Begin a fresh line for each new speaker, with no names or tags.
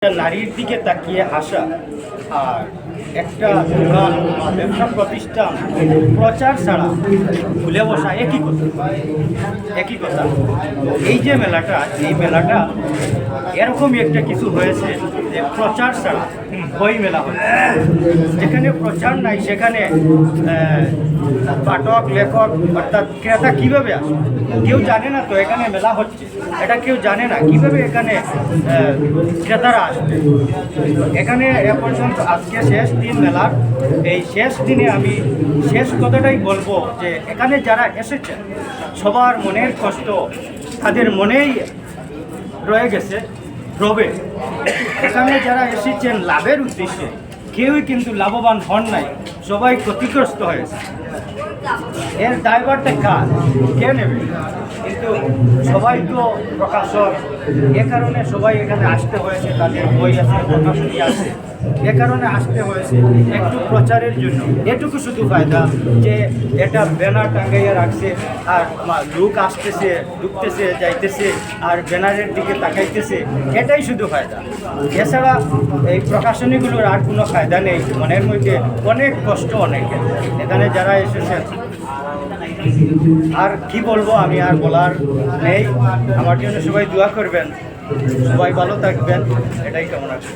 একটা নারীর দিকে তাকিয়ে হাসা আর একটা দোকান বা ব্যবসা প্রতিষ্ঠান প্রচার ছাড়া খুলে বসা একই কথা। এই যে মেলাটা, এই মেলাটা এরকমই একটা কিছু হয়েছে যে প্রচার ছাড়া বই মেলা হচ্ছে। যেখানে প্রচার নাই সেখানে পাঠক লেখক অর্থাৎ ক্রেতা কীভাবে আসে কেউ জানে না। তো এখানে মেলা হচ্ছে এটা কেউ জানে না, কীভাবে এখানে ক্রেতারা আসবে। এখানে এ পর্যন্ত আজকে শেষ দিন মেলার, এই শেষ দিনে আমি শেষ কথাটাই বলবো যে এখানে যারা এসেছেন সবার মনের কষ্ট তাদের মনেই রয়ে গেছে রবে। এখানে যারা এসেছেন লাভের উদ্দেশ্যে কেউই কিন্তু লাভবান হন নাই, সবাই ক্ষতিগ্রস্ত হয়েছে। এর দায়ভারটা কার, কে নেবে? কিন্তু সবাই তো প্রকাশক, এ কারণে সবাই এখানে আসতে হয়েছে, তাদের বই আছে, প্রকাশনী আছে, এ কারণে আসতে হয়েছে একটু প্রচারের জন্য। এটুকু শুধু ফায়দা যে এটা ব্যানার টাঙ্গাইয়া রাখছে আর লোক আসতেছে, ঢুকতেছে, যাইতেছে আর ব্যানারের দিকে তাকাইতেছে, এটাই শুধু ফায়দা। এছাড়া এই প্রকাশনীগুলোর আর কোনো ফায়দা নেই। মনের মধ্যে অনেক কষ্ট অনেকের এখানে যারা এসেছেন। আর কি বলবো, আমি আর বলার নেই। আমার জন্য সবাই দোয়া করবেন, সবাই ভালো থাকবেন, এটাই কামনা করি।